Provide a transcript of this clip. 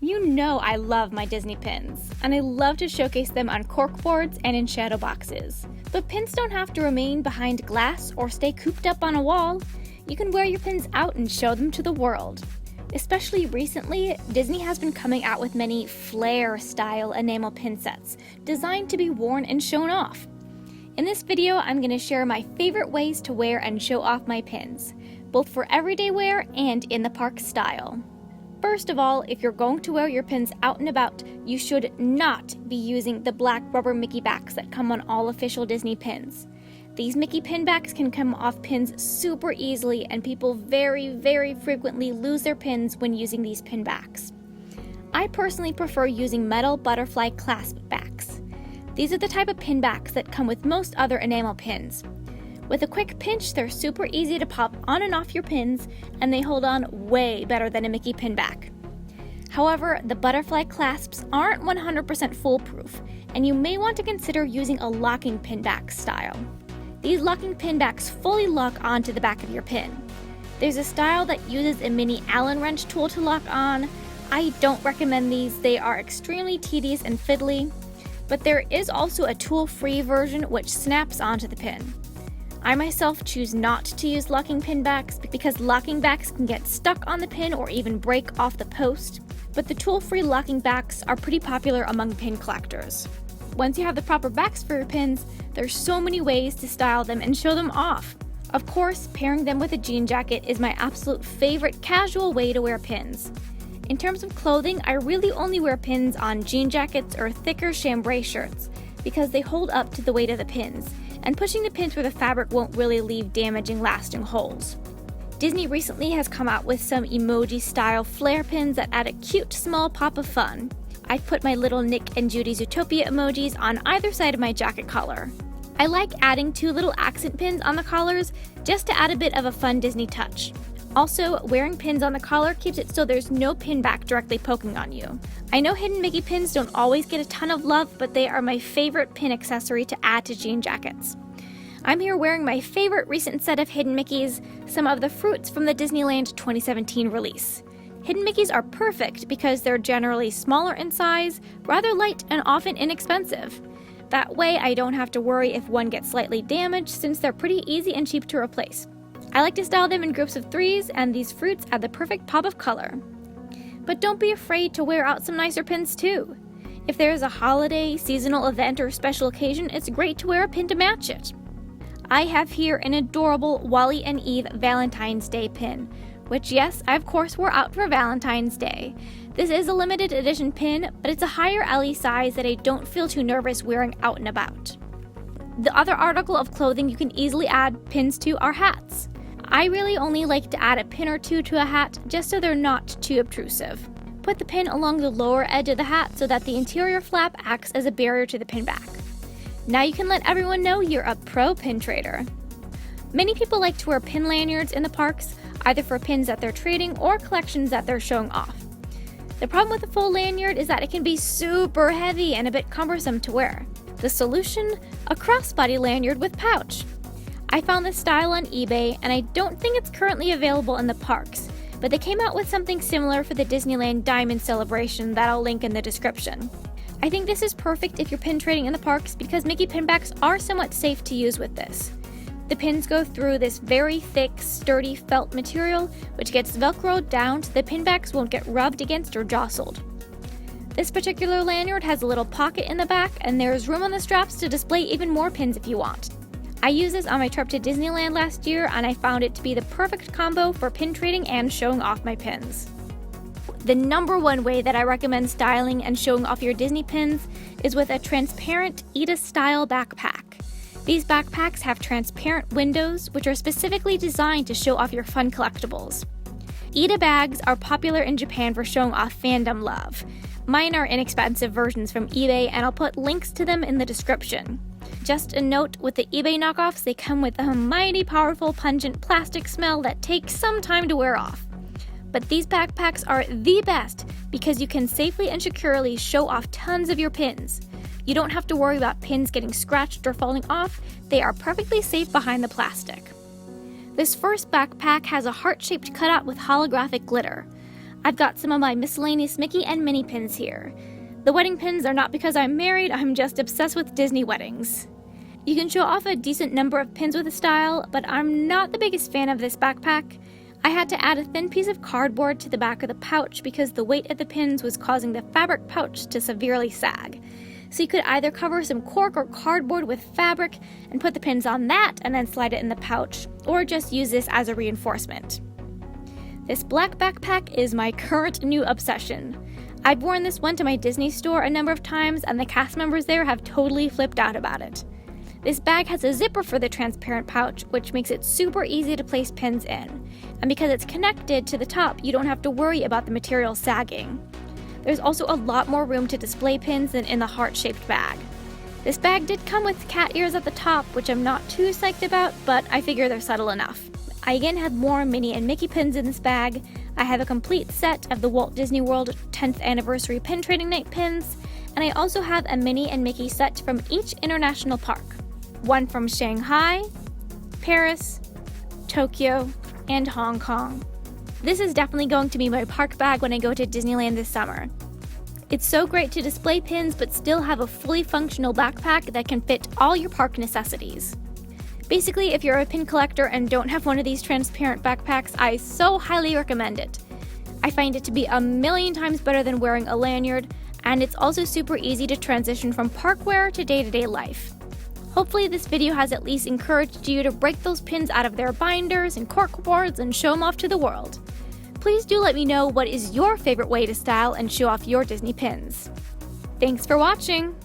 You know I love my Disney pins, and I love to showcase them on corkboards and in shadow boxes. But pins don't have to remain behind glass or stay cooped up on a wall. You can wear your pins out and show them to the world. Especially recently, Disney has been coming out with many flare-style enamel pin sets, designed to be worn and shown off. In this video, I'm going to share my favorite ways to wear and show off my pins, both for everyday wear and in the park style. First of all, if you're going to wear your pins out and about, you should not be using the black rubber Mickey backs that come on all official Disney pins. These Mickey pin backs can come off pins super easily, and people very frequently lose their pins when using these pin backs. I personally prefer using metal butterfly clasp backs. These are the type of pin backs that come with most other enamel pins. With a quick pinch, they're super easy to pop on and off your pins, and they hold on way better than a Mickey pin back. However, the butterfly clasps aren't 100% foolproof, and you may want to consider using a locking pin back style. These locking pin backs fully lock onto the back of your pin. There's a style that uses a mini Allen wrench tool to lock on. I don't recommend these, they are extremely tedious and fiddly, but there is also a tool-free version which snaps onto the pin. I myself choose not to use locking pin backs because locking backs can get stuck on the pin or even break off the post, but the tool-free locking backs are pretty popular among pin collectors. Once you have the proper backs for your pins, there's so many ways to style them and show them off. Of course, pairing them with a jean jacket is my absolute favorite casual way to wear pins. In terms of clothing, I really only wear pins on jean jackets or thicker chambray shirts because they hold up to the weight of the pins, and pushing the pin through the fabric won't really leave damaging lasting holes. Disney recently has come out with some emoji-style flare pins that add a cute small pop of fun. I've put my little Nick and Judy's Utopia emojis on either side of my jacket collar. I like adding 2 little accent pins on the collars just to add a bit of a fun Disney touch. Also, wearing pins on the collar keeps it so there's no pin back directly poking on you. I know hidden Mickey pins don't always get a ton of love, but they are my favorite pin accessory to add to jean jackets. I'm here wearing my favorite recent set of hidden Mickeys, some of the fruits from the Disneyland 2017 release. Hidden Mickeys are perfect because they're generally smaller in size, rather light, and often inexpensive. That way I don't have to worry if one gets slightly damaged since they're pretty easy and cheap to replace. I like to style them in groups of 3s, and these fruits add the perfect pop of color. But don't be afraid to wear out some nicer pins too. If there's a holiday, seasonal event, or special occasion, it's great to wear a pin to match it. I have here an adorable Wally and Eve Valentine's Day pin, which yes, I of course wore out for Valentine's Day. This is a limited edition pin, but it's a higher LE size that I don't feel too nervous wearing out and about. The other article of clothing you can easily add pins to are hats. I really only like to add a pin or 2 to a hat just so they're not too obtrusive. Put the pin along the lower edge of the hat so that the interior flap acts as a barrier to the pin back. Now you can let everyone know you're a pro pin trader. Many people like to wear pin lanyards in the parks, either for pins that they're trading or collections that they're showing off. The problem with a full lanyard is that it can be super heavy and a bit cumbersome to wear. The solution? A crossbody lanyard with pouch. I found this style on eBay, and I don't think it's currently available in the parks, but they came out with something similar for the Disneyland Diamond celebration that I'll link in the description. I think this is perfect if you're pin trading in the parks because Mickey pin backs are somewhat safe to use with this. The pins go through this very thick, sturdy felt material, which gets velcroed down so the pin backs won't get rubbed against or jostled. This particular lanyard has a little pocket in the back, and there's room on the straps to display even more pins if you want. I used this on my trip to Disneyland last year, and I found it to be the perfect combo for pin trading and showing off my pins. The number one way that I recommend styling and showing off your Disney pins is with a transparent Ida-style backpack. These backpacks have transparent windows, which are specifically designed to show off your fun collectibles. Ida bags are popular in Japan for showing off fandom love. Mine are inexpensive versions from eBay, and I'll put links to them in the description. Just a note, with the eBay knockoffs, they come with a mighty powerful pungent plastic smell that takes some time to wear off. But these backpacks are the best because you can safely and securely show off tons of your pins. You don't have to worry about pins getting scratched or falling off. They are perfectly safe behind the plastic. This first backpack has a heart-shaped cutout with holographic glitter. I've got some of my miscellaneous Mickey and Minnie pins here. The wedding pins are not because I'm married, I'm just obsessed with Disney weddings. You can show off a decent number of pins with a style, but I'm not the biggest fan of this backpack. I had to add a thin piece of cardboard to the back of the pouch because the weight of the pins was causing the fabric pouch to severely sag. So you could either cover some cork or cardboard with fabric and put the pins on that and then slide it in the pouch, or just use this as a reinforcement. This black backpack is my current new obsession. I've worn this one to my Disney store a number of times and the cast members there have totally flipped out about it. This bag has a zipper for the transparent pouch, which makes it super easy to place pins in. And because it's connected to the top, you don't have to worry about the material sagging. There's also a lot more room to display pins than in the heart-shaped bag. This bag did come with cat ears at the top, which I'm not too psyched about, but I figure they're subtle enough. I again have more Minnie and Mickey pins in this bag. I have a complete set of the Walt Disney World 10th Anniversary Pin Trading Night pins, and I also have a Minnie and Mickey set from each international park. One from Shanghai, Paris, Tokyo, and Hong Kong. This is definitely going to be my park bag when I go to Disneyland this summer. It's so great to display pins but still have a fully functional backpack that can fit all your park necessities. Basically, if you're a pin collector and don't have one of these transparent backpacks, I so highly recommend it. I find it to be a million times better than wearing a lanyard, and it's also super easy to transition from park wear to day-to-day life. Hopefully this video has at least encouraged you to break those pins out of their binders and cork boards and show them off to the world. Please do let me know what is your favorite way to style and show off your Disney pins. Thanks for watching!